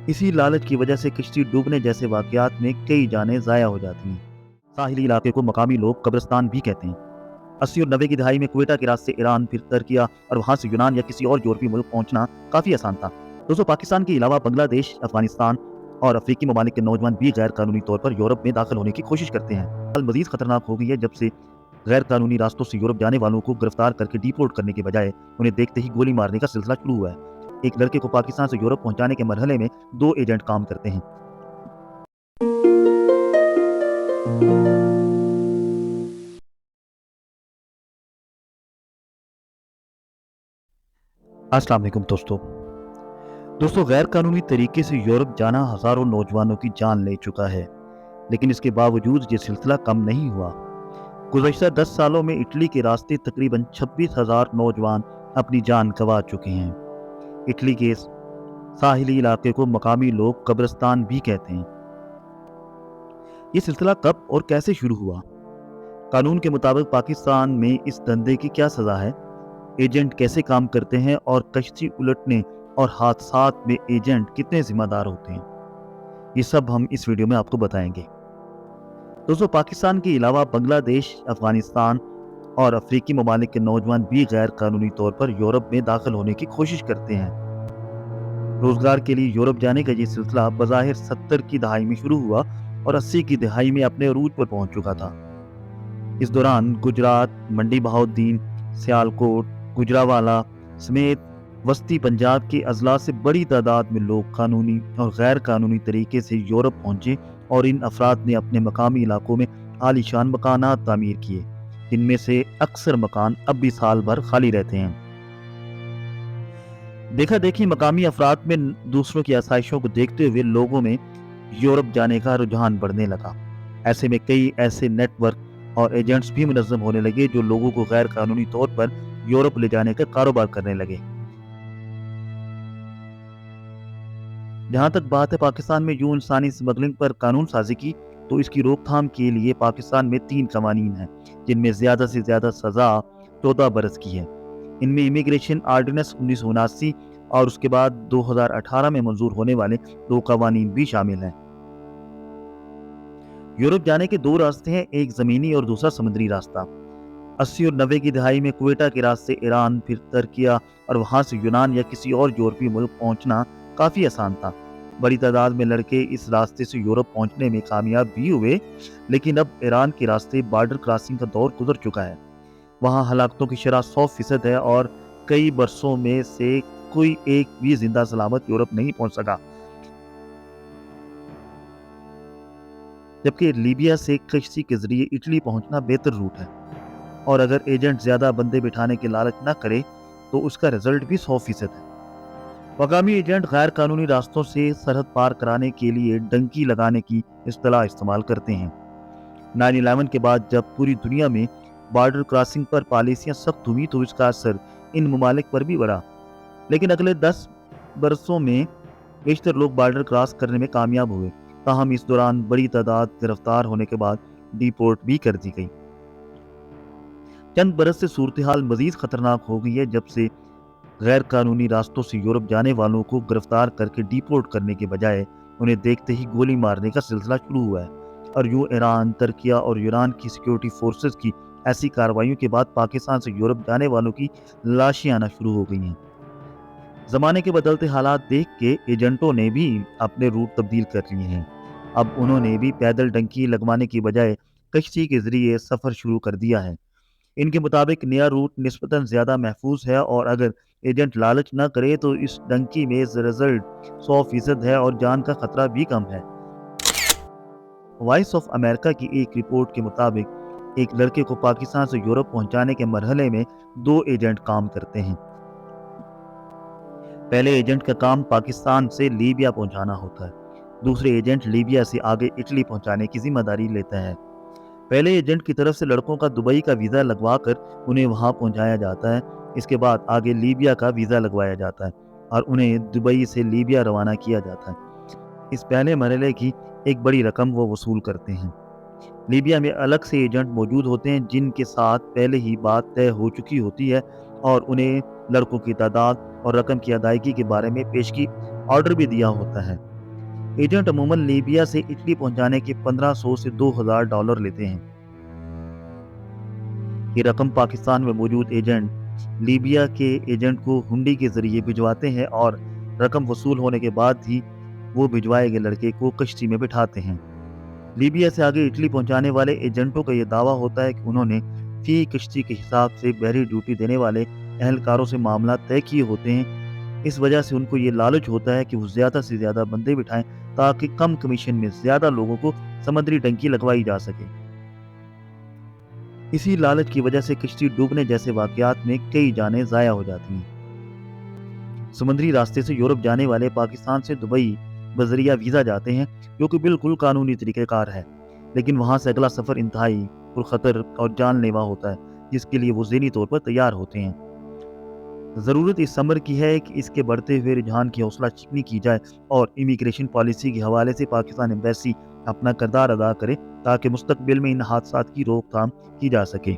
इसी लालच की वजह से किश्ती डूबने जैसे वाकयात में कई जानें ज़ाया हो जाती हैं। साहिली इलाके को मकामी लोग कब्रिस्तान भी कहते हैं। 80 और 90 की दहाई में क्वेटा के रास्ते ईरान, फिर तुर्किया और वहां से यूनान या किसी और यूरोपीय मुल्क पहुंचना काफी आसान था। दोस्तों, पाकिस्तान के अलावा बांग्लादेश, अफगानिस्तान और अफ्रीकी ममालिक के नौजवान भी गैर कानूनी तौर पर यूरोप में दाखिल होने की कोशिश करते हैं। हाल मजीद खतरनाक हो गई है जब से गैर कानूनी रास्तों से यूरोप जाने वालों को गिरफ्तार करके डिपोर्ट करने के बजाय उन्हें देखते ही गोली मारने का सिलसिला शुरू हुआ है। एक लड़के को पाकिस्तान से यूरोप पहुंचाने के मरहले में 2 एजेंट काम करते हैं। अस्सलाम वालेकुम दोस्तों, गैर कानूनी तरीके से यूरोप जाना हजारों नौजवानों की जान ले चुका है, लेकिन इसके बावजूद ये सिलसिला कम नहीं हुआ। गुज़श्ता 10 सालों में इटली के रास्ते तकरीबन 26,000 नौजवान अपनी जान गंवा चुके हैं। इटली के साहिली इलाके को मकामी लोग कब्रिस्तान भी कहते हैं। ये सिलसिला कब और कैसे शुरू हुआ? कानून के मुताबिक पाकिस्तान में इस धंधे की क्या सजा है? एजेंट कैसे काम करते हैं और कश्ती उलटने और हादसात में एजेंट कितने जिम्मेदार होते हैं, ये सब हम इस वीडियो में आपको बताएंगे। दोस्तों, पाकिस्तान के अलावा बांग्लादेश, अफगानिस्तान और अफ्रीकी ममालिक के नौजवान भी गैर कानूनी तौर पर यूरोप में दाखिल होने की कोशिश करते हैं। रोजगार के लिए यूरोप जाने का ये सिलसिला बज़ाहिर 70 की दहाई में शुरू हुआ और 80 की दहाई में अपने अरूज पर पहुंच चुका था। इस दौरान गुजरात, मंडी बहाउद्दीन, सियालकोट, गुजरावाला समेत वस्ती पंजाब के अजला से बड़ी तादाद में लोग कानूनी और गैर कानूनी तरीके से यूरोप पहुंचे और इन अफराद ने अपने मकामी इलाकों में आलीशान मकानात तामीर किए, जिनमें से अक्सर मकान अब भी साल भर खाली रहते हैं। देखा देखी मकामी अफराद में दूसरों की आसाइशों को देखते हुए लोगों में यूरोप जाने का रुझान बढ़ने लगा। ऐसे में कई ऐसे नेटवर्क और एजेंट्स भी मुनज़्ज़म होने लगे जो लोगों को गैर कानूनी तौर पर यूरोप ले जाने का कारोबार करने लगे। जहां तक बात है पाकिस्तान में यूं इंसानी स्मगलिंग पर कानून साजी की, तो इसकी रोकथाम के लिए पाकिस्तान में 3 कवानीन हैं, जिनमें ज्यादा से ज्यादा सजा 14 बरस की है। इनमें इमिग्रेशन आर्डिनेंस 1979 और उसके बाद 2018 में मंजूर होने वाले 2 कवानीन भी शामिल हैं। यूरोप जाने के 2 रास्ते हैं, एक जमीनी और दूसरा समुद्री रास्ता। 80 और 90 की दहाई में क्वेटा के रास्ते ईरान, फिर तुर्किया और वहां से यूनान या किसी और यूरोपीय मुल्क पहुंचना काफी आसान था। बड़ी तादाद में लड़के इस रास्ते से यूरोप पहुंचने में कामयाब भी हुए, लेकिन अब ईरान के रास्ते बॉर्डर क्रॉसिंग का दौर गुजर चुका है। वहां हलाकतों की शरह 100% है और कई बरसों में से कोई एक भी जिंदा सलामत यूरोप नहीं पहुंच सका। जबकि लीबिया से कश्ती के जरिए इटली पहुंचना बेहतर रूट है, और अगर एजेंट ज्यादा बंदे बिठाने के लालच न करे तो उसका रिजल्ट भी 100% है। मकामी एजेंट गैर कानूनी रास्तों से सरहद पार कराने के लिए डंकी लगाने की इस्तेलाह इस्तेमाल करते हैं। 9/11 के बाद जब पूरी दुनिया में बॉर्डर क्रॉसिंग पर पॉलिसियां सख्त हुई तो इसका असर इन ममालिक पर भी बढ़ा, लेकिन अगले 10 बरसों में बेशतर लोग बॉर्डर क्रॉस करने में कामयाब हुए। ताहम इस दौरान बड़ी तादाद गिरफ्तार होने के बाद डिपोर्ट भी कर दी गई। चंद बरस से सूरत हाल मजीद खतरनाक हो गई है जब से गैर कानूनी रास्तों से यूरोप जाने वालों को गिरफ्तार करके डिपोर्ट करने के बजाय उन्हें देखते ही गोली मारने का सिलसिला शुरू हुआ है। और यूं ईरान, तुर्किया और यूनान की सिक्योरिटी फोर्सेस की ऐसी कार्रवाइयों के बाद पाकिस्तान से यूरोप जाने वालों की लाशें आना शुरू हो गई हैं। जमाने के बदलते हालात देख के एजेंटों ने भी अपने रूट तब्दील कर लिए हैं। अब उन्होंने भी पैदल डंकी लगवाने की बजाय कश्ती के जरिए सफर शुरू कर दिया है। इनके मुताबिक नया रूट निस्बतन ज्यादा महफूज है और अगर एजेंट लालच न करे तो इस डंकी में रिजल्ट 100% है और जान का खतरा भी कम है। वॉइस ऑफ अमेरिका की एक रिपोर्ट के मुताबिक एक लड़के को पाकिस्तान से यूरोप पहुंचाने के मरहले में 2 एजेंट काम करते हैं। पहले एजेंट का काम पाकिस्तान से लीबिया पहुंचाना होता है, दूसरे एजेंट लीबिया से आगे इटली पहुंचाने की जिम्मेदारी लेता है। पहले एजेंट की तरफ से लड़कों का दुबई का वीज़ा लगवाकर उन्हें वहां पहुंचाया जाता है। इसके बाद आगे लीबिया का वीज़ा लगवाया जाता है और उन्हें दुबई से लीबिया रवाना किया जाता है। इस पहले मरहले की एक बड़ी रकम वो वसूल करते हैं। लीबिया में अलग से एजेंट मौजूद होते हैं जिनके साथ पहले ही बात तय हो चुकी होती है और उन्हें लड़कों की तादाद और रकम की अदायगी के बारे में पेशगी ऑर्डर भी दिया होता है। ایجنٹ عموماً لیبیا سے اٹلی پہنچانے کے $1500 سے $2000 لیتے ہیں۔ یہ رقم پاکستان میں موجود ایجنٹ لیبیا کے ایجنٹ کو ہنڈی کے ذریعے بھجواتے ہیں اور رقم وصول ہونے کے بعد ہی وہ بھجوائے گئے لڑکے کو کشتی میں بٹھاتے ہیں۔ لیبیا سے آگے اٹلی پہنچانے والے ایجنٹوں کا یہ دعویٰ ہوتا ہے کہ انہوں نے فی کشتی کے حساب سے بحری ڈیوٹی دینے والے اہلکاروں سے معاملات طے کیے ہوتے ہیں۔ اس وجہ سے ان کو یہ لالچ ہوتا ہے کہ وہ زیادہ سے زیادہ بندے بٹھائیں تاکہ کم کمیشن میں زیادہ لوگوں کو سمندری ٹنکی لگوائی جا سکے۔ اسی لالچ کی وجہ سے کشتی ڈوبنے جیسے واقعات میں کئی جانیں ضائع ہو جاتی ہیں۔ سمندری راستے سے یورپ جانے والے پاکستان سے دبئی بذریعہ ویزا جاتے ہیں، جو کہ بالکل قانونی طریقہ کار ہے، لیکن وہاں سے اگلا سفر انتہائی پرخطر اور جان لیوا ہوتا ہے، جس کے لیے وہ ذہنی طور پر تیار ہوتے ہیں۔ ضرورت اس امر کی ہے کہ اس کے بڑھتے ہوئے رجحان کی حوصلہ چکنی کی جائے اور امیگریشن پالیسی کے حوالے سے پاکستان ایمبیسی اپنا کردار ادا کرے تاکہ مستقبل میں ان حادثات کی روک تھام کی جا سکے۔